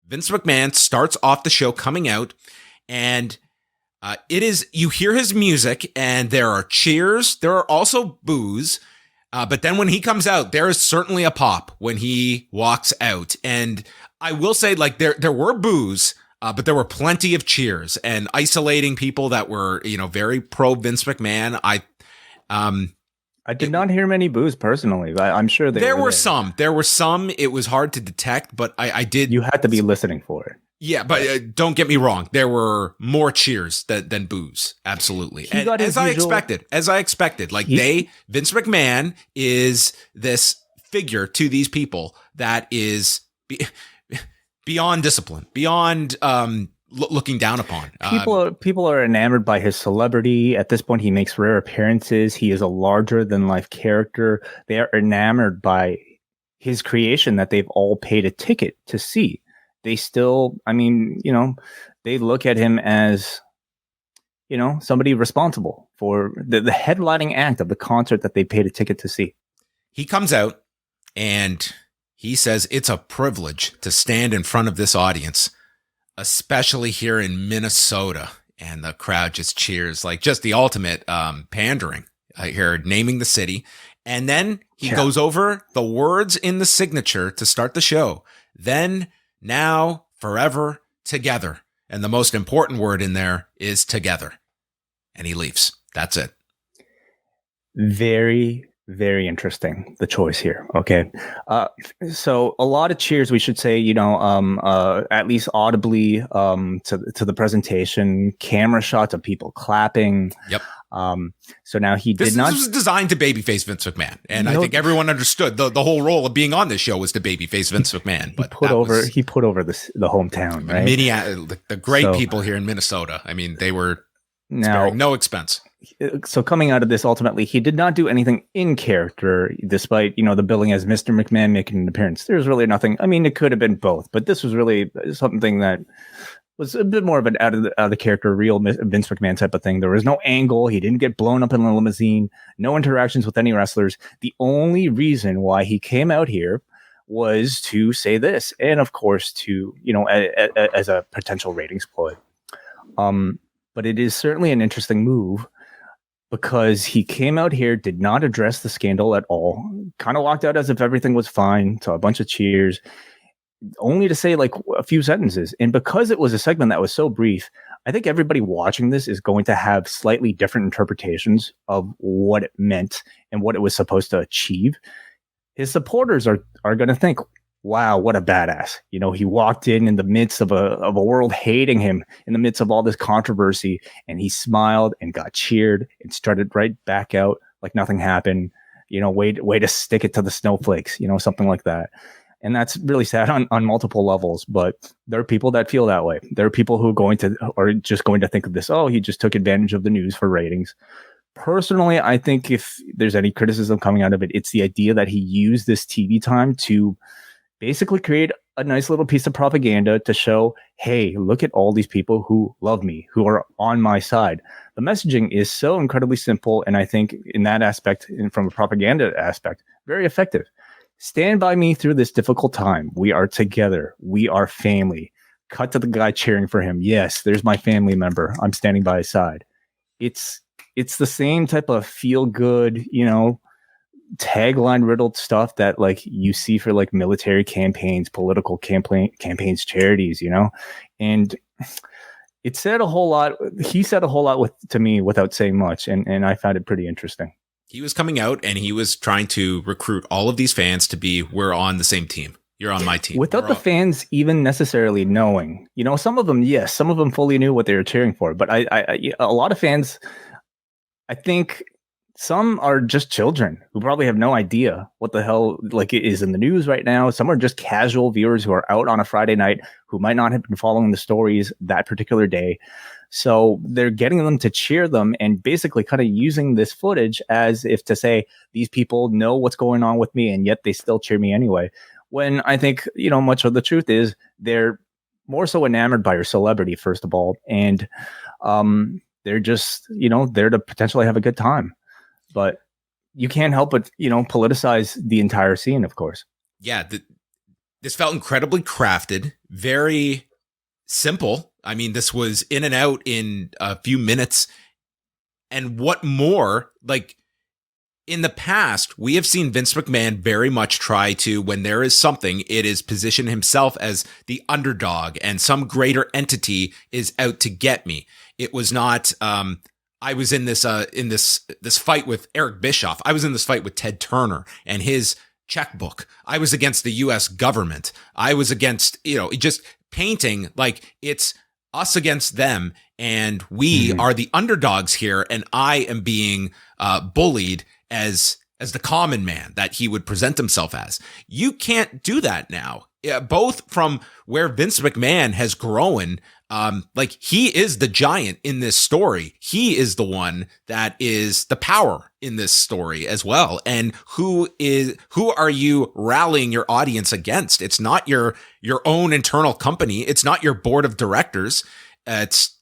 Vince McMahon starts off the show coming out, and you hear his music, and there are cheers. There are also boos. But then when he comes out, there is certainly a pop when he walks out. And I will say, like, there were boos, but there were plenty of cheers and isolating people that were, very pro Vince McMahon. I did not hear many boos personally, but I'm sure there were some. There were some. It was hard to detect, but I did. You had to be listening for it. Yeah, but don't get me wrong. There were more cheers than boos. Absolutely. And as I expected, like Vince McMahon is this figure to these people that is beyond discipline, beyond looking down upon. People are enamored by his celebrity. At this point, he makes rare appearances. He is a larger than life character. They are enamored by his creation that they've all paid a ticket to see. They still, they look at him as, somebody responsible for the headlining act of the concert that they paid a ticket to see. He comes out and he says it's a privilege to stand in front of this audience, especially here in Minnesota. And the crowd just cheers, like just the ultimate pandering here, naming the city. And then he goes over the words in the signature to start the show. Then, now, forever, together. And the most important word in there is together. And he leaves. That's it. Very, very interesting, the choice here. Okay. So a lot of cheers, we should say, at least audibly to the presentation, camera shots of people clapping. Yep. So now this was designed to babyface Vince McMahon, and I think everyone understood the whole role of being on this show was to babyface Vince McMahon. But he put over the hometown, right? The great people here in Minnesota. I mean, they were sparing no expense. So coming out of this, ultimately, he did not do anything in character, despite the billing as Mr. McMahon making an appearance. There's really nothing. I mean, it could have been both, but this was really something that was a bit more of an out of the character, real Vince McMahon type of thing. There was no angle. He didn't get blown up in a limousine. No interactions with any wrestlers. The only reason why he came out here was to say this, and of course to as a potential ratings ploy. But it is certainly an interesting move because he came out here, did not address the scandal at all, kind of walked out as if everything was fine, to a bunch of cheers, only to say like a few sentences. And because it was a segment that was so brief, I think everybody watching this is going to have slightly different interpretations of what it meant and what it was supposed to achieve. His supporters are going to think, wow, what a badass. He walked in the midst of a world hating him, in the midst of all this controversy, and he smiled and got cheered and started right back out like nothing happened. Way to stick it to the snowflakes, something like that. And that's really sad on multiple levels, but there are people that feel that way. There are people who are just going to think of this, oh, he just took advantage of the news for ratings. Personally, I think if there's any criticism coming out of it, it's the idea that he used this TV time to basically create a nice little piece of propaganda to show, hey, look at all these people who love me, who are on my side. The messaging is so incredibly simple, and I think in that aspect, and from a propaganda aspect, very effective. Stand by me through this difficult time. We are together. We are family. Cut to the guy cheering for him. Yes, there's my family member. I'm standing by his side. It's the same type of feel good, tagline riddled stuff that like you see for like military campaigns, political campaigns, charities, and it said a whole lot. He said a whole lot to me without saying much. And I found it pretty interesting. He was coming out and he was trying to recruit all of these fans to be, we're on the same team. You're on my team. Without the fans even necessarily knowing, some of them, yes, some of them fully knew what they were cheering for. But a lot of fans, I think some are just children who probably have no idea what the hell like it is in the news right now. Some are just casual viewers who are out on a Friday night who might not have been following the stories that particular day. So they're getting them to cheer them and basically kind of using this footage as if to say, these people know what's going on with me and yet they still cheer me anyway. When I think, much of the truth is they're more so enamored by your celebrity, first of all. And they're just, there to potentially have a good time. But you can't help but, politicize the entire scene, of course. Yeah. This felt incredibly crafted, very simple. I mean, this was in and out in a few minutes. And what more, like in the past, we have seen Vince McMahon very much try to, when there is something, it is position himself as the underdog and some greater entity is out to get me. It was not, I was in this fight with Eric Bischoff. I was in this fight with Ted Turner and his checkbook. I was against the U.S. government. I was against, just painting like it's us against them. And we are the underdogs here. And I am being bullied as the common man that he would present himself as. You can't do that now. Both from where Vince McMahon has grown, like he is the giant in this story. He is the one that is the power in this story as well. And who are you rallying your audience against? It's not your own internal company. It's not your board of directors. It's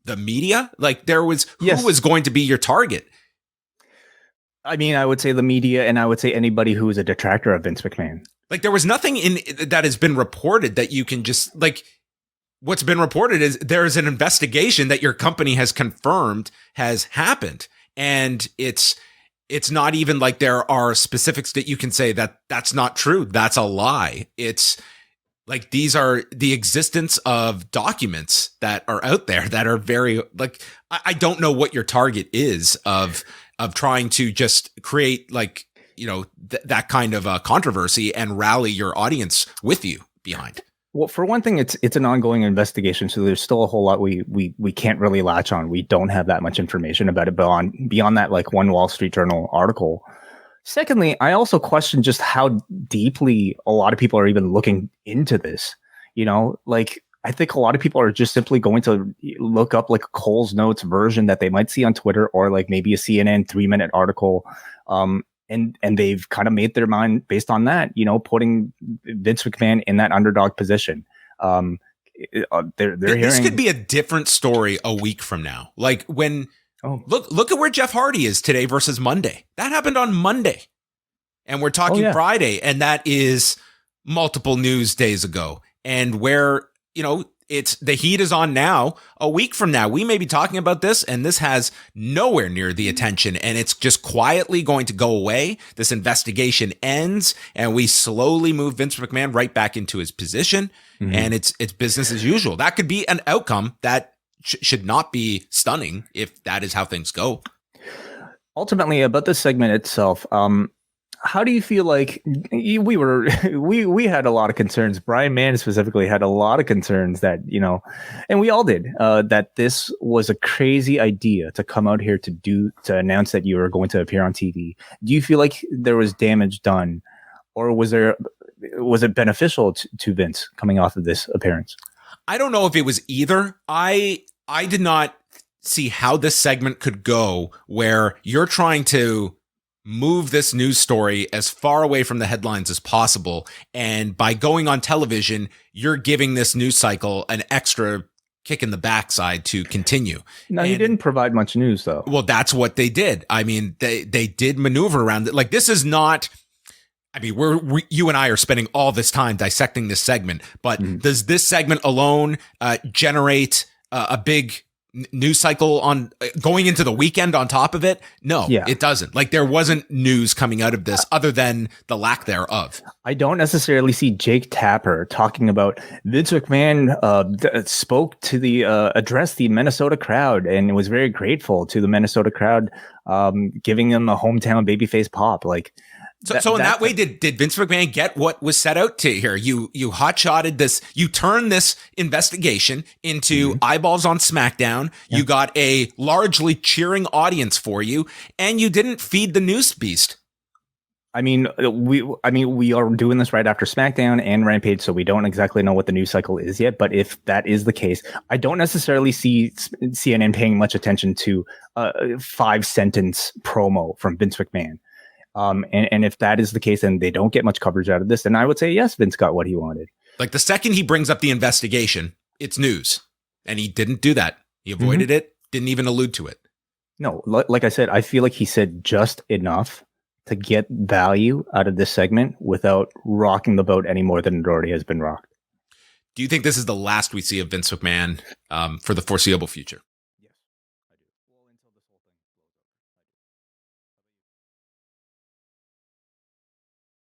the media. Like who was going to be your target? I mean, I would say the media, and I would say anybody who is a detractor of Vince McMahon. Like there was nothing that has been reported that you can just what's been reported is there is an investigation that your company has confirmed has happened. And it's not even like there are specifics that you can say that that's not true. That's a lie. It's like these are the existence of documents that are out there that are very I don't know what your target is of trying to just create that kind of controversy and rally your audience with you behind. Well, for one thing, it's an ongoing investigation, so there's still a whole lot we can't really latch on. We don't have that much information about it beyond that one Wall Street Journal article. Secondly, I also question just how deeply a lot of people are even looking into this. I think a lot of people are just simply going to look up Cole's Notes version that they might see on Twitter, or maybe a CNN 3-minute article. And they've kind of made their mind based on that, putting Vince McMahon in that underdog position. They're hearing this could be a different story a week from now. Look at where Jeff Hardy is today versus Monday. That happened on Monday, and we're talking Friday, and that is multiple news days ago. And where it's the heat is on now. A week from now, we may be talking about this, and this has nowhere near the attention, and it's just quietly going to go away. This investigation ends, and we slowly move Vince McMahon right back into his position, and it's business as usual. That could be an outcome that should not be stunning if that is how things go. Ultimately, about this segment itself, how do you feel like we had a lot of concerns? Brian Mann specifically had a lot of concerns that, and we all did, that this was a crazy idea to come out here to announce that you were going to appear on TV. Do you feel like there was damage done, or was it beneficial to Vince coming off of this appearance? I don't know if it was either. I did not see how this segment could go where you're trying to move this news story as far away from the headlines as possible. And by going on television, you're giving this news cycle an extra kick in the backside to continue. No, he didn't provide much news, though. Well, that's what they did. I mean, they did maneuver around it. This is not... I mean, you and I are spending all this time dissecting this segment, but does this segment alone generate a big news cycle on going into the weekend on top of it? No, it doesn't. There wasn't news coming out of this other than the lack thereof. I don't necessarily see Jake Tapper talking about Vince McMahon spoke to addressed the Minnesota crowd and was very grateful to the Minnesota crowd, giving them a hometown babyface pop. So in that way, did Vince McMahon get what was set out to here? You hotshotted this, you turned this investigation into eyeballs on SmackDown. Yeah. You got a largely cheering audience for you, and you didn't feed the news beast. I mean, we are doing this right after SmackDown and Rampage, so we don't exactly know what the news cycle is yet. But if that is the case, I don't necessarily see CNN paying much attention to a 5-sentence promo from Vince McMahon. And if that is the case, and they don't get much coverage out of this, then I would say, yes, Vince got what he wanted. The second he brings up the investigation, it's news. And he didn't do that. He avoided it, didn't even allude to it. No, like I said, I feel like he said just enough to get value out of this segment without rocking the boat any more than it already has been rocked. Do you think this is the last we see of Vince McMahon for the foreseeable future?